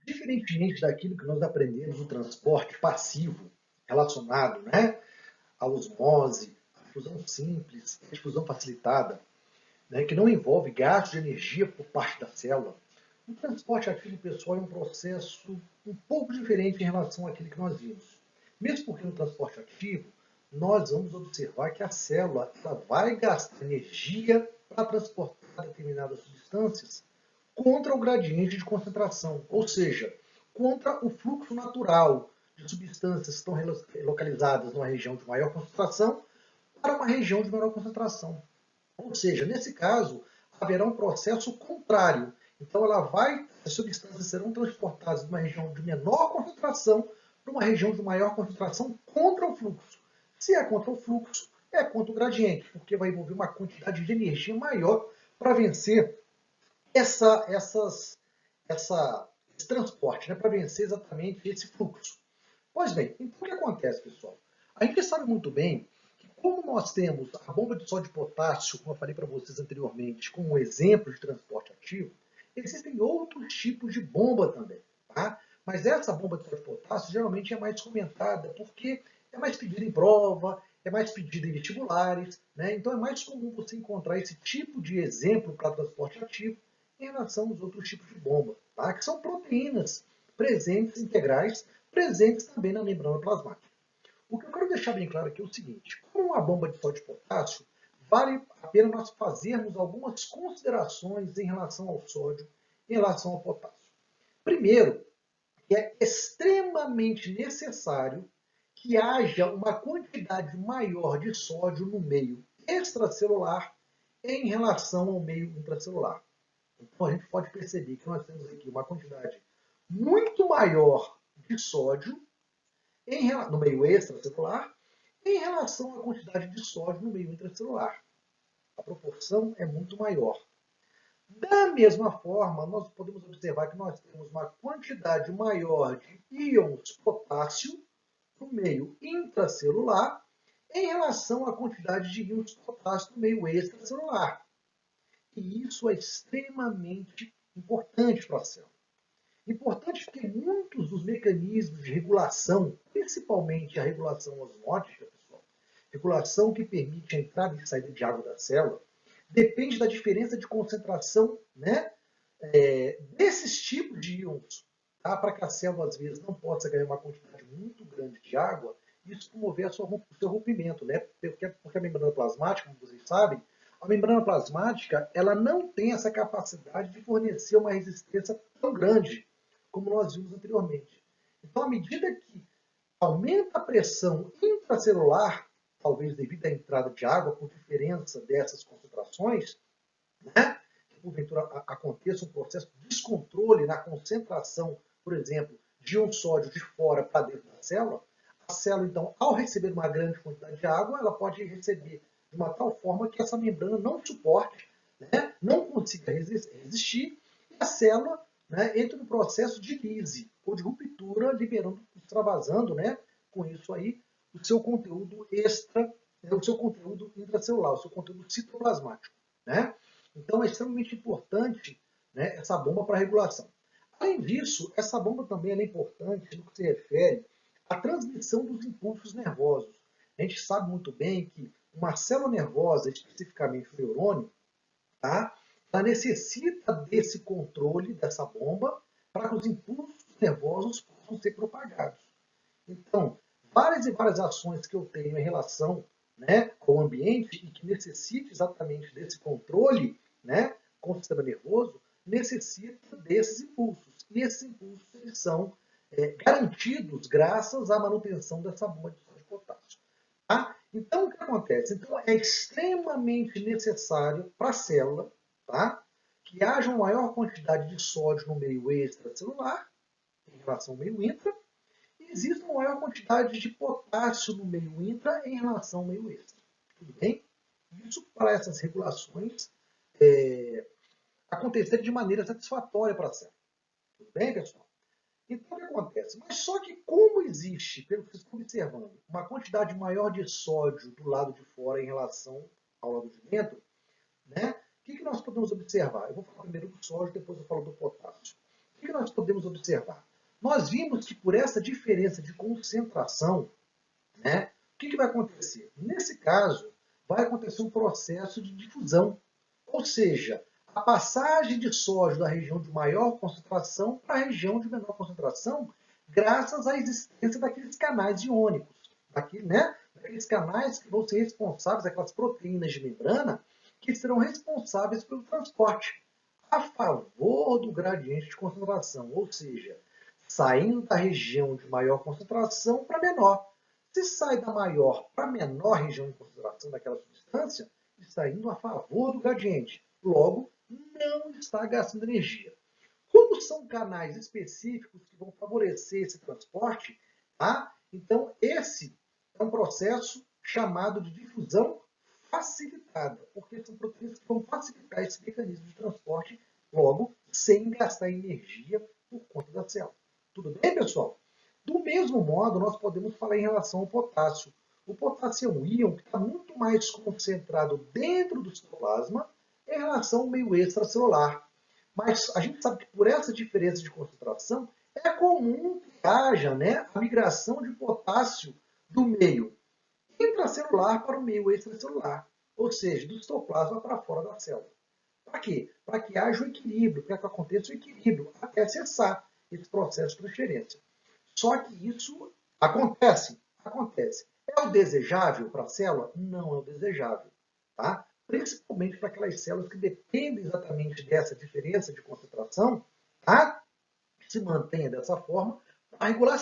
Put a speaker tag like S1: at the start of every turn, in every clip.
S1: Diferentemente daquilo que nós aprendemos no transporte passivo, relacionado, né, à osmose, à fusão simples, à difusão facilitada, né, que não envolve gasto de energia por parte da célula, o transporte ativo pessoal é um processo um pouco diferente em relação àquele que nós vimos. Mesmo porque no transporte ativo, nós vamos observar que a célula ela vai gastar energia para transportar determinadas substâncias contra o gradiente de concentração, ou seja, contra o fluxo natural de substâncias que estão localizadas numa região de maior concentração para uma região de menor concentração. Ou seja, nesse caso, haverá um processo contrário. Então, as substâncias serão transportadas de uma região de menor concentração para uma região de maior concentração contra o fluxo. Se é contra o fluxo, é contra o gradiente, porque vai envolver uma quantidade de energia maior para vencer essa, essas, esse transporte, né, para vencer exatamente esse fluxo. Pois bem, então o que acontece, pessoal? A gente sabe muito bem que como nós temos a bomba de sódio e potássio, como eu falei para vocês anteriormente, como um exemplo de transporte ativo, existem outros tipos de bomba também, tá? Mas essa bomba de sódio e potássio geralmente é mais comentada porque é mais pedida em prova, é mais pedida em vestibulares, né? Então é mais comum você encontrar esse tipo de exemplo para transporte ativo em relação aos outros tipos de bomba, tá? Que são proteínas presentes, integrais, presentes também na membrana plasmática. O que eu quero deixar bem claro aqui é o seguinte: como uma bomba de sódio e potássio, vale a pena nós fazermos algumas considerações em relação ao sódio, em relação ao potássio. Primeiro, que é extremamente necessário que haja uma quantidade maior de sódio no meio extracelular em relação ao meio intracelular. Então a gente pode perceber que nós temos aqui uma quantidade muito maior de sódio no meio extracelular em relação à quantidade de sódio no meio intracelular. A proporção é muito maior. Da mesma forma, nós podemos observar que nós temos uma quantidade maior de íons potássio no meio intracelular em relação à quantidade de íons potássio no meio extracelular. E isso é extremamente importante para a célula. Importante porque muitos dos mecanismos de regulação, principalmente a regulação osmótica, pessoal, regulação que permite a entrada e saída de água da célula, depende da diferença de concentração, né, desses tipos de íons, tá? Para que a célula, às vezes, não possa ganhar uma quantidade muito grande de água, isso promover o seu rompimento, né? Porque a membrana plasmática, como vocês sabem, a membrana plasmática ela não tem essa capacidade de fornecer uma resistência tão grande como nós vimos anteriormente. Então, à medida que aumenta a pressão intracelular, talvez devido à entrada de água, por diferença dessas concentrações, né, que porventura aconteça um processo de descontrole na concentração, por exemplo, de um sódio de fora para dentro da célula, a célula, então, ao receber uma grande quantidade de água, ela pode receber de uma tal forma que essa membrana não suporte, né, não consiga resistir, e a célula, né, entra no processo de lise, ou de ruptura, liberando, extravasando, né, com isso aí, o seu conteúdo extra, né, o seu conteúdo intracelular, o seu conteúdo citoplasmático, né? Então é extremamente importante, né, essa bomba para regulação. Além disso, essa bomba também é importante no que se refere à transmissão dos impulsos nervosos. A gente sabe muito bem que uma célula nervosa, especificamente o neurônio, tá, ela necessita desse controle dessa bomba para que os impulsos nervosos possam ser propagados. Então, várias e várias ações que eu tenho em relação, né, ao ambiente e que necessite exatamente desse controle, né, com o sistema nervoso, necessita desses impulsos. E esses impulsos eles são garantidos graças à manutenção dessa bomba de sódio de potássio. Tá? Então, o que acontece? Então, é extremamente necessário para a célula, tá, que haja uma maior quantidade de sódio no meio extracelular em relação ao meio intra, existe uma maior quantidade de potássio no meio intra em relação ao meio extra. Tudo bem? Isso para essas regulações acontecer de maneira satisfatória para a célula. Tudo bem, pessoal? Então, o que acontece? Mas só que como existe, pelo que vocês estão observando, uma quantidade maior de sódio do lado de fora em relação ao lado de dentro, né? O que nós podemos observar? Eu vou falar primeiro do sódio, depois eu falo do potássio. O que nós podemos observar? Nós vimos que por essa diferença de concentração, né, o que vai acontecer? Nesse caso, vai acontecer um processo de difusão, ou seja, a passagem de sódio da região de maior concentração para a região de menor concentração, graças à existência daqueles canais iônicos, daqueles canais que vão ser responsáveis, aquelas proteínas de membrana, que serão responsáveis pelo transporte a favor do gradiente de concentração, ou seja, saindo da região de maior concentração para menor. Se sai da maior para menor região de concentração daquela substância, está indo a favor do gradiente. Logo, não está gastando energia. Como são canais específicos que vão favorecer esse transporte, tá? Então, esse é um processo chamado de difusão facilitada, porque são proteínas que vão facilitar esse mecanismo de transporte, logo, sem gastar energia por conta da célula. Tudo bem, pessoal? Do mesmo modo, nós podemos falar em relação ao potássio. O potássio é um íon que está muito mais concentrado dentro do citoplasma em relação ao meio extracelular. Mas a gente sabe que por essa diferença de concentração, é comum que haja, né, a migração de potássio do meio intracelular para o meio extracelular, ou seja, do citoplasma para fora da célula. Para quê? Para que haja o equilíbrio, para que aconteça o equilíbrio, até cessar esse processo de transferência. Só que isso acontece. É o desejável para a célula? Não é o desejável. Tá? Principalmente para aquelas células que dependem exatamente dessa diferença de concentração, tá? Que se mantenha dessa forma, para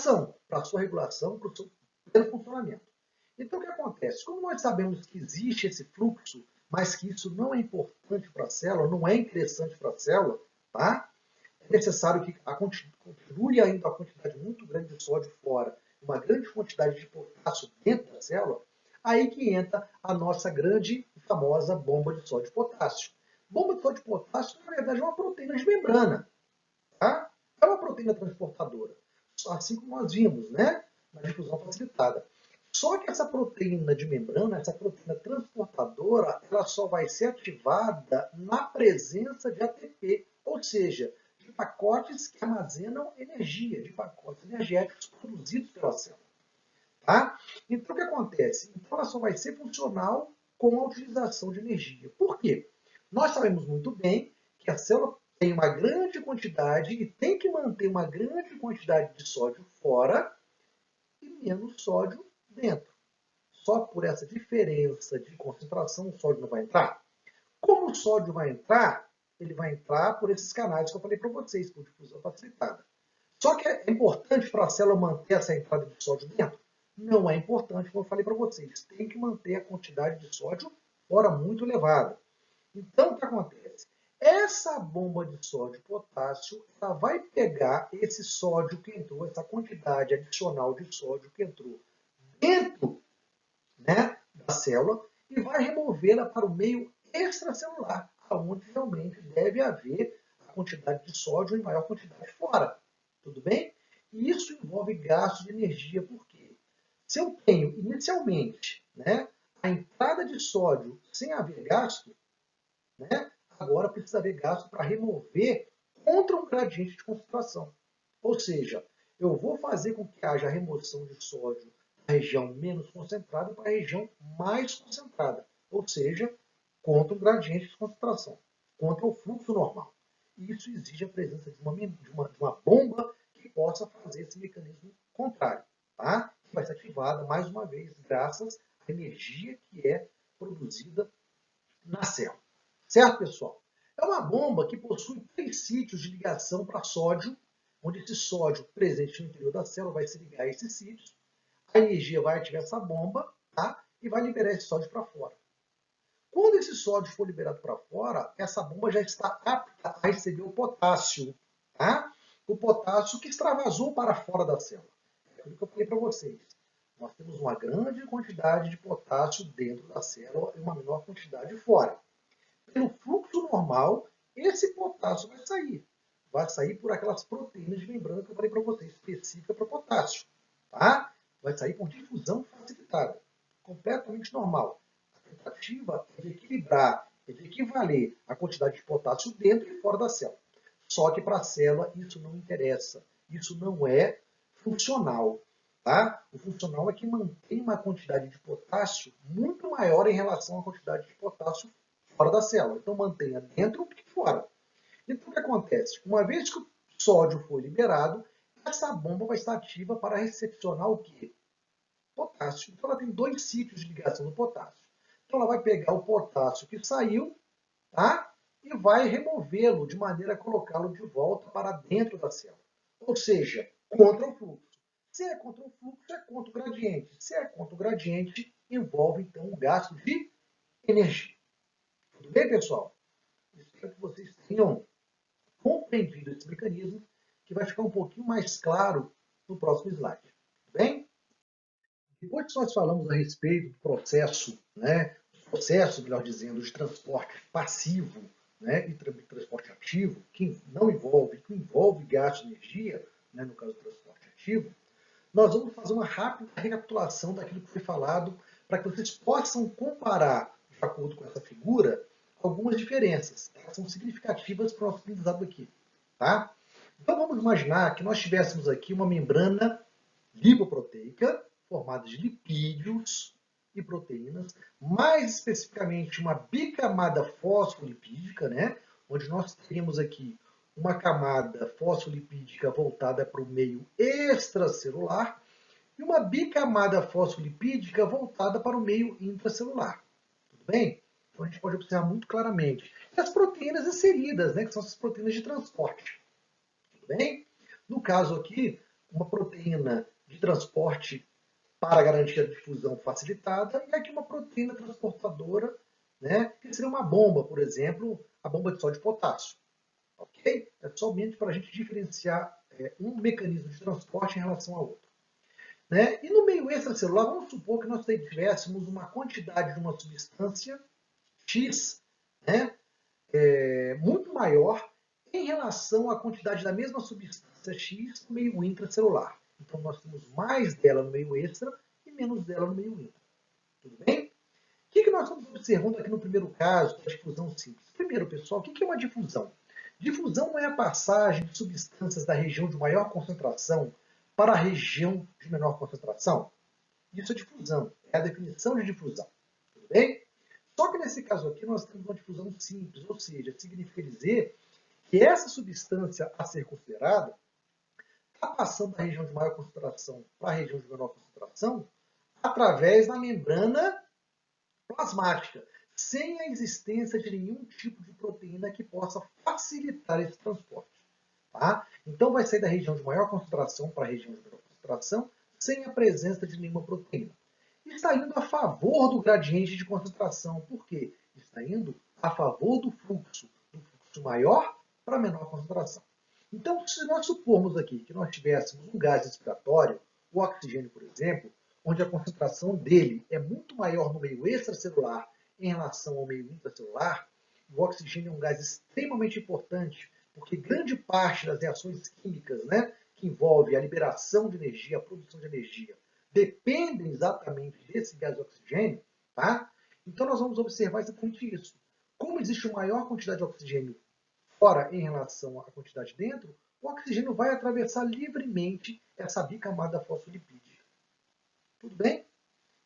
S1: a sua regulação, para o seu pleno funcionamento. Então, o que acontece? Como nós sabemos que existe esse fluxo, mas que isso não é importante para a célula, não é interessante para a célula, tá? É necessário que continue ainda a quantidade muito grande de sódio fora, uma grande quantidade de potássio dentro da célula, aí que entra a nossa grande e famosa bomba de sódio e potássio. Bomba de sódio e potássio, na verdade, é uma proteína de membrana. Tá? É uma proteína transportadora, assim como nós vimos, né, na difusão facilitada. Só que essa proteína de membrana, essa proteína transportadora, ela só vai ser ativada na presença de ATP, ou seja, de pacotes que armazenam energia, de pacotes energéticos produzidos pela célula. Tá? Então, o que acontece? Então, ela só vai ser funcional com a utilização de energia. Por quê? Nós sabemos muito bem que a célula tem uma grande quantidade e tem que manter uma grande quantidade de sódio fora e menos sódio dentro. Só por essa diferença de concentração o sódio não vai entrar. Como o sódio vai entrar? Ele vai entrar por esses canais que eu falei para vocês, por difusão facilitada. Só que é importante para a célula manter essa entrada de sódio dentro? Não é importante, como eu falei para vocês. Tem que manter a quantidade de sódio fora muito elevada. Então, o que acontece? Essa bomba de sódio e potássio, ela vai pegar esse sódio que entrou, essa quantidade adicional de sódio que entrou dentro, né, da célula e vai removê-la para o meio extracelular, onde realmente deve haver a quantidade de sódio em maior quantidade fora. Tudo bem? E isso envolve gasto de energia, por quê? Se eu tenho inicialmente, né, a entrada de sódio sem haver gasto, né, agora precisa haver gasto para remover contra um gradiente de concentração. Ou seja, eu vou fazer com que haja a remoção de sódio da região menos concentrada para a região mais concentrada. Ou seja, contra um gradiente de concentração, contra o fluxo normal. Isso exige a presença de uma bomba que possa fazer esse mecanismo contrário. Tá? Que vai ser ativada, mais uma vez, graças à energia que é produzida na célula. Certo, pessoal? É uma bomba que possui 3 sítios de ligação para sódio, onde esse sódio presente no interior da célula vai se ligar a esses sítios. A energia vai ativar essa bomba, tá? E vai liberar esse sódio para fora. Quando esse sódio for liberado para fora, essa bomba já está apta a receber o potássio, tá? O potássio que extravasou para fora da célula. É aquilo que eu falei para vocês. Nós temos uma grande quantidade de potássio dentro da célula e uma menor quantidade fora. Pelo fluxo normal, esse potássio vai sair. Vai sair por aquelas proteínas de membrana que eu falei para vocês, específica para potássio. Tá? Vai sair por difusão facilitada. Completamente normal. A tentativa é de equilibrar, é de equivaler a quantidade de potássio dentro e fora da célula. Só que para a célula isso não interessa. Isso não é funcional. Tá? O funcional é que mantém uma quantidade de potássio muito maior em relação à quantidade de potássio fora da célula. Então mantenha dentro que fora. Então o que acontece? Uma vez que o sódio foi liberado, essa bomba vai estar ativa para recepcionar o quê? Potássio. Então ela tem dois ciclos de ligação do potássio. Então ela vai pegar o potássio que saiu, tá? E vai removê-lo de maneira a colocá-lo de volta para dentro da célula. Ou seja, contra o fluxo. Se é contra o fluxo, é contra o gradiente. Se é contra o gradiente, envolve então o gasto de energia. Tudo bem, pessoal? Espero que vocês tenham compreendido esse mecanismo, que vai ficar um pouquinho mais claro no próximo slide. Tudo bem? Depois que nós falamos a respeito do processo, processo, melhor dizendo, de transporte passivo, e transporte ativo, que envolve gasto de energia, no caso do transporte ativo, nós vamos fazer uma rápida recapitulação daquilo que foi falado, para que vocês possam comparar, de acordo com essa figura, algumas diferenças. Elas são significativas para o nosso aprendizado aqui. Tá? Então vamos imaginar que nós tivéssemos aqui uma membrana lipoproteica, formada de lipídios e proteínas, mais especificamente uma bicamada fosfolipídica, onde nós teríamos aqui uma camada fosfolipídica voltada para o meio extracelular e uma bicamada fosfolipídica voltada para o meio intracelular. Tudo bem? Então a gente pode observar muito claramente. E as proteínas inseridas, que são essas proteínas de transporte. Tudo bem? No caso aqui, uma proteína de transporte para garantir a difusão facilitada, e aqui uma proteína transportadora, que seria uma bomba, por exemplo, a bomba de sódio e potássio. Ok? É somente para a gente diferenciar um mecanismo de transporte em relação ao outro. E no meio extracelular, vamos supor que nós tivéssemos uma quantidade de uma substância X, muito maior em relação à quantidade da mesma substância X no meio intracelular. Então, nós temos mais dela no meio extra e menos dela no meio intra. Tudo bem? O que nós estamos observando aqui no primeiro caso, da difusão simples? Primeiro, pessoal, o que é uma difusão? Difusão é a passagem de substâncias da região de maior concentração para a região de menor concentração. Isso é difusão, é a definição de difusão. Tudo bem? Só que nesse caso aqui nós temos uma difusão simples, ou seja, significa dizer que essa substância a ser considerada está passando da região de maior concentração para a região de menor concentração através da membrana plasmática, sem a existência de nenhum tipo de proteína que possa facilitar esse transporte. Tá? Então vai sair da região de maior concentração para a região de menor concentração sem a presença de nenhuma proteína. Está indo a favor do gradiente de concentração. Por quê? Está indo a favor do fluxo maior para menor concentração. Então, se nós supormos aqui que nós tivéssemos um gás respiratório, o oxigênio, por exemplo, onde a concentração dele é muito maior no meio extracelular em relação ao meio intracelular, o oxigênio é um gás extremamente importante, porque grande parte das reações químicas, que envolve a liberação de energia, a produção de energia, dependem exatamente desse gás oxigênio, tá? Então nós vamos observar exatamente isso. Como existe uma maior quantidade de oxigênio fora em relação à quantidade dentro, o oxigênio vai atravessar livremente essa bicamada fosfolipídica. Tudo bem?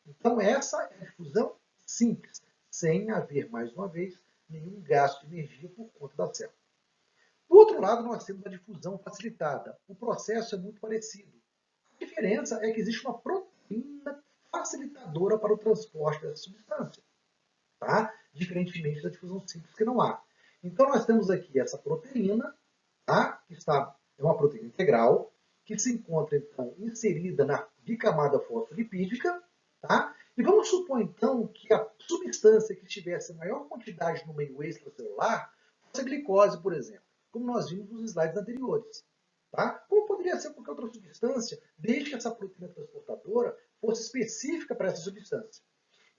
S1: Então essa é a difusão simples, sem haver, mais uma vez, nenhum gasto de energia por conta da célula. Do outro lado, nós temos a difusão facilitada. O processo é muito parecido. A diferença é que existe uma proteína facilitadora para o transporte dessa substância, tá? Diferentemente da difusão simples, que não há. Então, nós temos aqui essa proteína, tá? É uma proteína integral, que se encontra, então, inserida na bicamada fosfolipídica, tá? E vamos supor, então, que a substância que tivesse maior quantidade no meio extracelular fosse a glicose, por exemplo, como nós vimos nos slides anteriores. Tá? Como poderia ser qualquer outra substância, desde que essa proteína transportadora fosse específica para essa substância.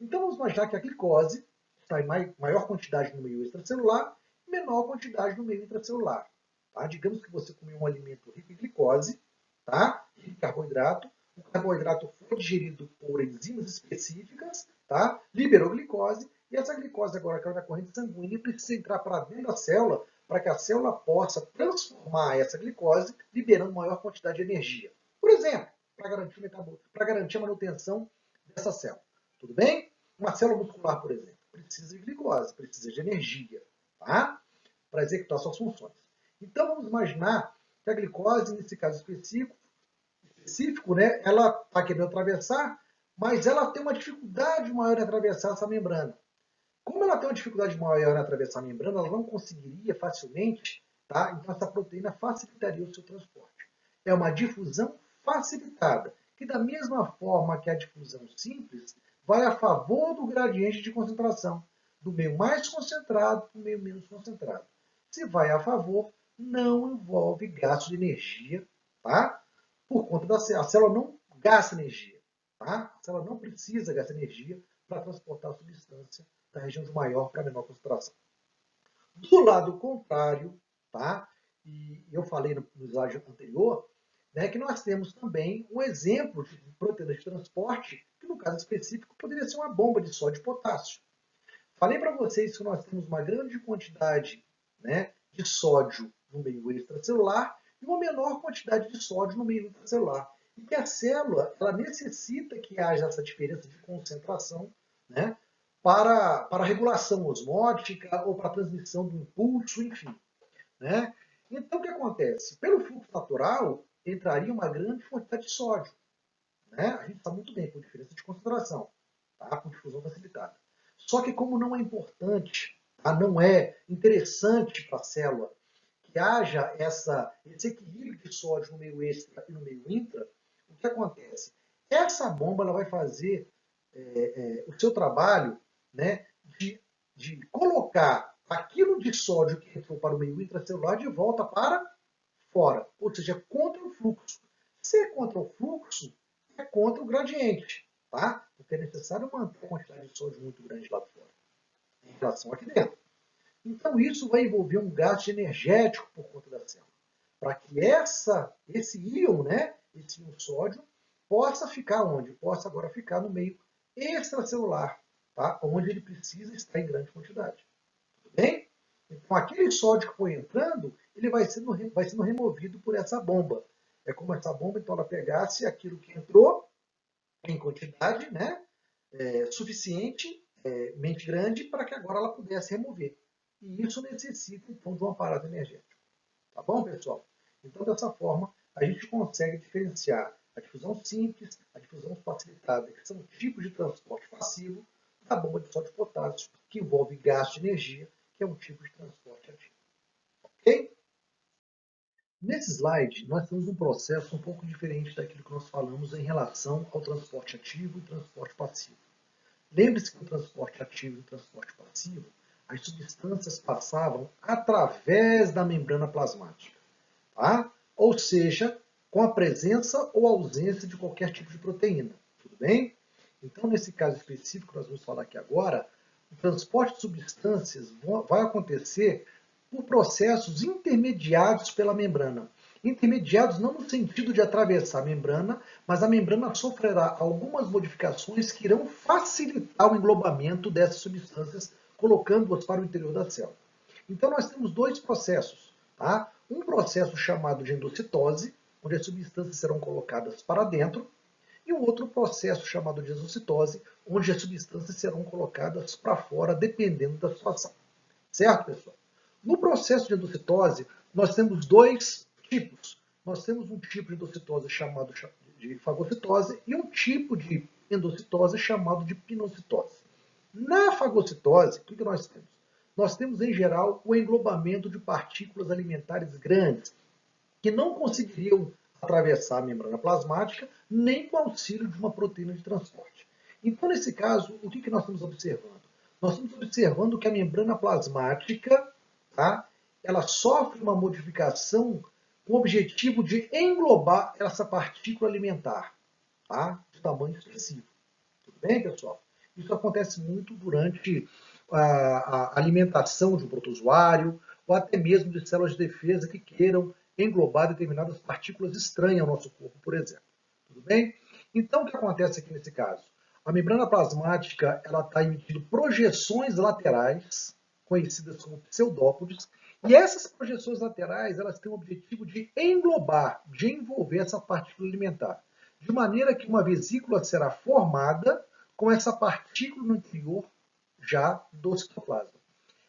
S1: Então vamos imaginar que a glicose está em maior quantidade no meio extracelular e menor quantidade no meio intracelular. Tá? Digamos que você comeu um alimento rico em glicose, tá? Rico em carboidrato. O carboidrato foi digerido por enzimas específicas, tá? Liberou glicose, e essa glicose agora caiu na corrente sanguínea e precisa entrar para dentro da célula para que a célula possa transformar essa glicose, liberando maior quantidade de energia. Por exemplo, para garantir a manutenção dessa célula. Tudo bem? Uma célula muscular, por exemplo, precisa de glicose, precisa de energia, tá? Para executar suas funções. Então, vamos imaginar que a glicose, nesse caso específico, né, ela está querendo atravessar, mas ela tem uma dificuldade maior em atravessar essa membrana. Como ela tem uma dificuldade maior em atravessar a membrana, ela não conseguiria facilmente, tá? Então essa proteína facilitaria o seu transporte. É uma difusão facilitada, que da mesma forma que a difusão simples, vai a favor do gradiente de concentração, do meio mais concentrado para o meio menos concentrado. Se vai a favor, não envolve gasto de energia, tá? Por conta da célula. A célula não gasta energia, tá? A célula não precisa gastar energia para transportar a substância da região de maior para menor concentração. Do lado contrário, tá? E eu falei no slide anterior, né, que nós temos também um exemplo de proteína de transporte, que no caso específico poderia ser uma bomba de sódio e potássio. Falei para vocês que nós temos uma grande quantidade, né, de sódio no meio extracelular e uma menor quantidade de sódio no meio intracelular. E que a célula ela necessita que haja essa diferença de concentração, né, para a regulação osmótica ou para a transmissão do impulso, enfim. Né? Então, o que acontece? Pelo fluxo natural, entraria uma grande quantidade de sódio. Né? A gente está muito bem com diferença de concentração, tá? Com difusão facilitada. Só que como não é importante, tá? Não é interessante para a célula que haja esse equilíbrio de sódio no meio extra e no meio intra, o que acontece? Essa bomba ela vai fazer o seu trabalho, né, de colocar aquilo de sódio que entrou para o meio intracelular de volta para fora, ou seja, contra o fluxo. Se é contra o fluxo, é contra o gradiente, tá? Porque é necessário manter a quantidade de sódio muito grande lá fora, em relação aqui dentro. Então, isso vai envolver um gasto energético por conta da célula, para que esse íon, né, esse íon sódio, possa ficar onde? Possa agora ficar no meio extracelular, tá? Onde ele precisa estar em grande quantidade. Tudo bem? Então, aquele sódio que foi entrando, ele vai sendo removido por essa bomba. É como essa bomba, então, ela pegasse aquilo que entrou em quantidade, né, suficientemente grande para que agora ela pudesse remover. E isso necessita, então, de um aparato energético. Tá bom, pessoal? Então, dessa forma, a gente consegue diferenciar a difusão simples, a difusão facilitada, que são tipos de transporte passivo, da bomba de sódio e potássio, que envolve gasto de energia, que é um tipo de transporte ativo. Ok? Nesse slide, nós temos um processo um pouco diferente daquilo que nós falamos em relação ao transporte ativo e transporte passivo. Lembre-se que o transporte ativo e o transporte passivo, as substâncias passavam através da membrana plasmática, tá? Ou seja, com a presença ou ausência de qualquer tipo de proteína, tudo bem? Então, nesse caso específico que nós vamos falar aqui agora, o transporte de substâncias vai acontecer por processos intermediados pela membrana. Intermediados não no sentido de atravessar a membrana, mas a membrana sofrerá algumas modificações que irão facilitar o englobamento dessas substâncias, colocando-as para o interior da célula. Então nós temos dois processos, tá? Um processo chamado de endocitose, onde as substâncias serão colocadas para dentro, e um outro processo chamado de exocitose, onde as substâncias serão colocadas para fora, dependendo da situação. Certo, pessoal? No processo de endocitose, nós temos dois tipos. Nós temos um tipo de endocitose chamado de fagocitose e um tipo de endocitose chamado de pinocitose. Na fagocitose, o que nós temos? Nós temos, em geral, o englobamento de partículas alimentares grandes, que não conseguiriam atravessar a membrana plasmática, nem com auxílio de uma proteína de transporte. Então, nesse caso, o que nós estamos observando? Nós estamos observando que a membrana plasmática, tá, ela sofre uma modificação com o objetivo de englobar essa partícula alimentar, tá, de tamanho excessivo. Tudo bem, pessoal? Isso acontece muito durante a alimentação de um protozoário, ou até mesmo de células de defesa que queiram englobar determinadas partículas estranhas ao nosso corpo, por exemplo. Tudo bem? Então, o que acontece aqui nesse caso? A membrana plasmática está emitindo projeções laterais, conhecidas como pseudópodes, E essas projeções laterais, elas têm o objetivo de englobar, de envolver essa partícula alimentar, de maneira que uma vesícula será formada com essa partícula no interior já do citoplasma.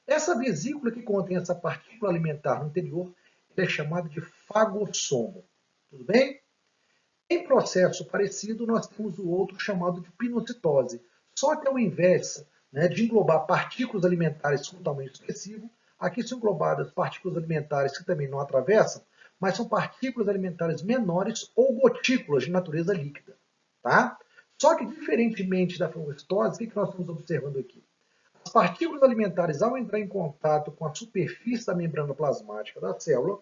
S1: Essa vesícula que contém essa partícula alimentar no interior é chamada de fagossomo. Tudo bem? Em processo parecido, nós temos o outro chamado de pinocitose. Só que ao invés, né, de englobar partículas alimentares com tamanho expressivo, aqui são englobadas partículas alimentares que também não atravessam, mas são partículas alimentares menores ou gotículas de natureza líquida. Tá? Só que, diferentemente da fagocitose, o que nós estamos observando aqui? As partículas alimentares, ao entrar em contato com a superfície da membrana plasmática da célula,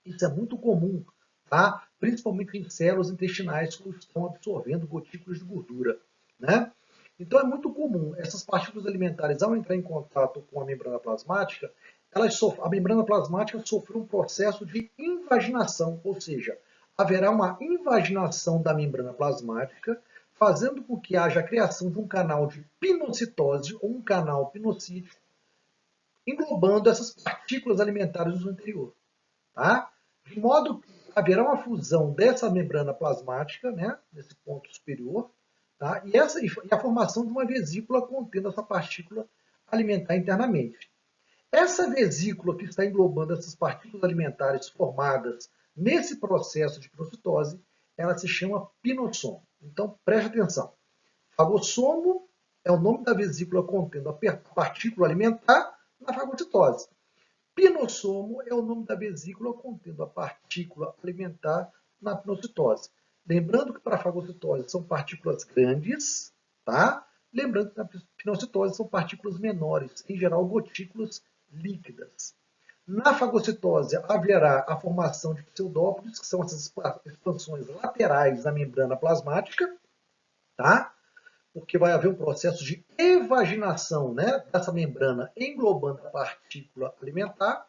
S1: isso é muito comum, tá? Principalmente em células intestinais que estão absorvendo gotículas de gordura, né? Então é muito comum essas partículas alimentares, ao entrar em contato com a membrana plasmática, a membrana plasmática sofreu um processo de invaginação, ou seja, haverá uma invaginação da membrana plasmática, fazendo com que haja a criação de um canal de pinocitose ou um canal pinocítico, englobando essas partículas alimentares no interior. Tá? De modo que haverá uma fusão dessa membrana plasmática, né, nesse ponto superior, tá? E a formação de uma vesícula contendo essa partícula alimentar internamente. Essa vesícula que está englobando essas partículas alimentares formadas nesse processo de pinocitose, ela se chama pinossomo. Então, preste atenção. Fagossomo é o nome da vesícula contendo a partícula alimentar na fagocitose. Pinossomo é o nome da vesícula contendo a partícula alimentar na pinocitose. Lembrando que para a fagocitose são partículas grandes, tá? Lembrando que na pinocitose são partículas menores, em geral gotículas líquidas. Na fagocitose haverá a formação de pseudópodes, que são essas expansões laterais da membrana plasmática, tá? Porque vai haver um processo de evaginação, né, dessa membrana englobando a partícula alimentar,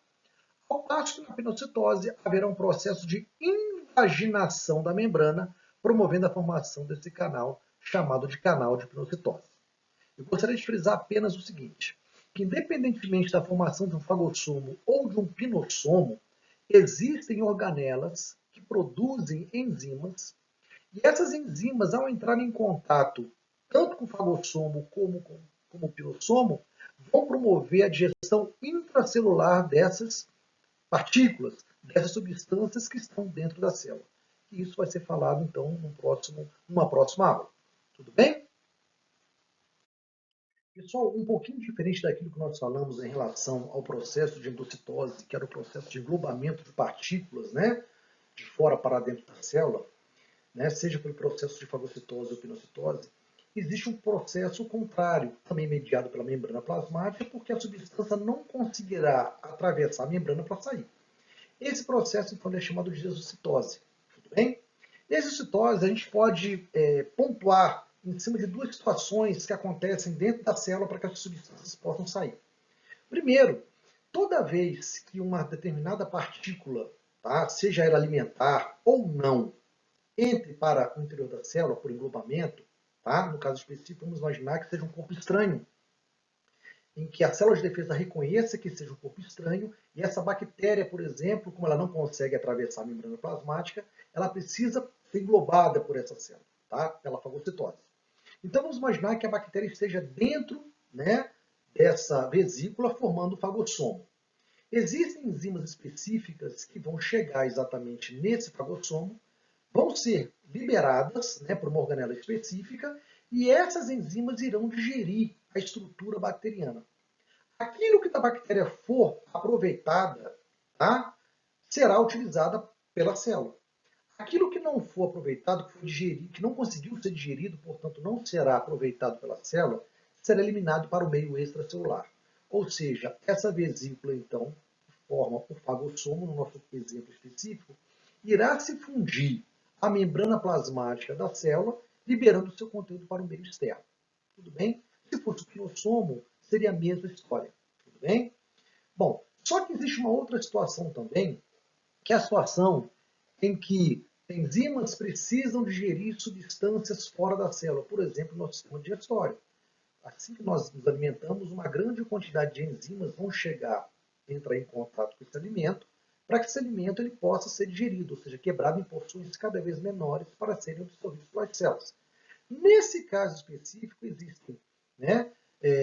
S1: ao passo que na pinocitose haverá um processo de invaginação da membrana, promovendo a formação desse canal, chamado de canal de pinocitose. Eu gostaria de frisar apenas o seguinte, que independentemente da formação de um fagossomo ou de um pinossomo, existem organelas que produzem enzimas, e essas enzimas, ao entrarem em contato tanto com o fagossomo como com o pinossomo, vão promover a digestão intracelular dessas partículas, dessas substâncias que estão dentro da célula. E isso vai ser falado, então, numa próxima aula. Tudo bem? Pessoal, um pouquinho diferente daquilo que nós falamos em relação ao processo de endocitose, que era o processo de englobamento de partículas, né, de fora para dentro da célula, né, seja pelo processo de fagocitose ou pinocitose, existe um processo contrário, também mediado pela membrana plasmática, porque a substância não conseguirá atravessar a membrana para sair. Esse processo, então, é chamado de exocitose. Tudo bem? Exocitose a gente pode pontuar em cima de duas situações que acontecem dentro da célula para que as substâncias possam sair. Primeiro, toda vez que uma determinada partícula, tá, seja ela alimentar ou não, entre para o interior da célula por englobamento, tá? No caso específico, vamos imaginar que seja um corpo estranho, em que a célula de defesa reconheça que seja um corpo estranho, e essa bactéria, por exemplo, como ela não consegue atravessar a membrana plasmática, ela precisa ser englobada por essa célula, tá? Pela fagocitose. Então vamos imaginar que a bactéria esteja dentro, né, dessa vesícula formando o fagossomo. Existem enzimas específicas que vão chegar exatamente nesse fagossomo, vão ser liberadas, né, por uma organela específica, e essas enzimas irão digerir a estrutura bacteriana. Aquilo que da bactéria for aproveitada, tá, será utilizada pela célula. Aquilo que não for aproveitado, que foi digerido, que não conseguiu ser digerido, portanto não será aproveitado pela célula, será eliminado para o meio extracelular. Ou seja, essa vesícula, então, que forma o fagossomo, no nosso exemplo específico, irá se fundir à membrana plasmática da célula, liberando seu conteúdo para o meio externo. Tudo bem? Se fosse o pinossomo, seria a mesma história. Tudo bem? Bom, só que existe uma outra situação também, que é a situação em que enzimas precisam digerir substâncias fora da célula, por exemplo, no nosso sistema digestório. Assim que nós nos alimentamos, uma grande quantidade de enzimas vão chegar entrar em contato com esse alimento, para que esse alimento ele possa ser digerido, ou seja, quebrado em porções cada vez menores para serem absorvidos pelas células. Nesse caso específico, existem, né,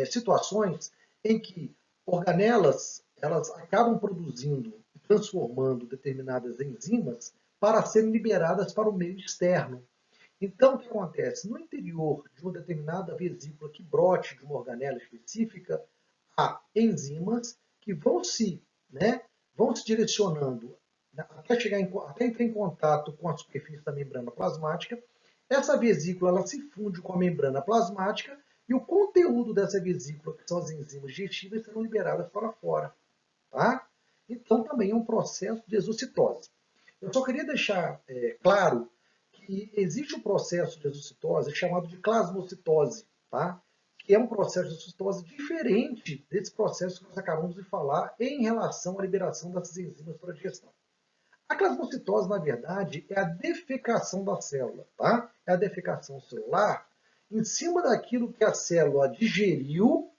S1: situações em que organelas elas acabam produzindo e transformando determinadas enzimas para serem liberadas para o meio externo. Então, o que acontece? No interior de uma determinada vesícula que brote de uma organela específica, há enzimas que vão se direcionando até entrar em contato com a superfície da membrana plasmática. Essa vesícula ela se funde com a membrana plasmática e o conteúdo dessa vesícula, que são as enzimas digestivas, serão liberadas para fora. Tá? Então, também é um processo de exocitose. Eu só queria deixar claro que existe um processo de exocitose chamado de plasmocitose, tá? Que é um processo de exocitose diferente desse processo que nós acabamos de falar em relação à liberação dessas enzimas para a digestão. A plasmocitose, na verdade, é a defecação da célula, tá? É a defecação celular em cima daquilo que a célula digeriu,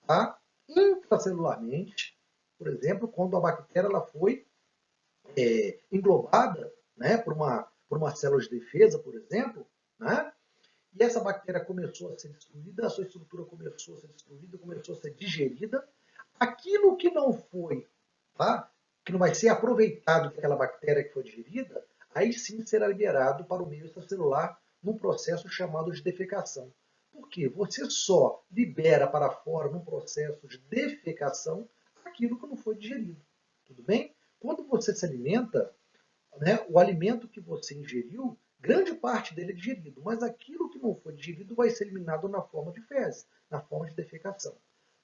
S1: tá? Intracelularmente, por exemplo, quando a bactéria ela foi englobada, né, por uma célula de defesa, por exemplo, né, e essa bactéria começou a ser destruída, a sua estrutura começou a ser destruída, começou a ser digerida. Aquilo que não foi, tá, que não vai ser aproveitado daquela bactéria que foi digerida, aí sim será liberado para o meio extracelular num processo chamado de defecação. Por quê? Você só libera para fora, num processo de defecação, aquilo que não foi digerido. Tudo bem? Quando você se alimenta, né, o alimento que você ingeriu, grande parte dele é digerido, mas aquilo que não foi digerido vai ser eliminado na forma de fezes, na forma de defecação.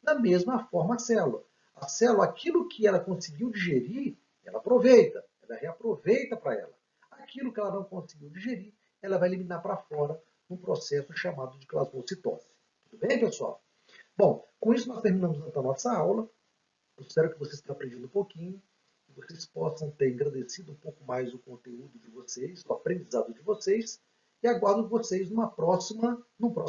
S1: Da mesma forma a célula. A célula, aquilo que ela conseguiu digerir, ela aproveita, ela reaproveita para ela. Aquilo que ela não conseguiu digerir, ela vai eliminar para fora num processo chamado de plasmocitose. Tudo bem, pessoal? Bom, com isso nós terminamos então a nossa aula. Eu espero que vocês tenham aprendido um pouquinho, que vocês possam ter engrandecido um pouco mais o conteúdo de vocês, o aprendizado de vocês, e aguardo vocês num próximo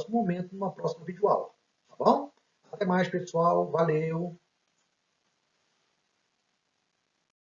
S1: momento, numa próxima videoaula. Tá bom? Até mais, pessoal. Valeu!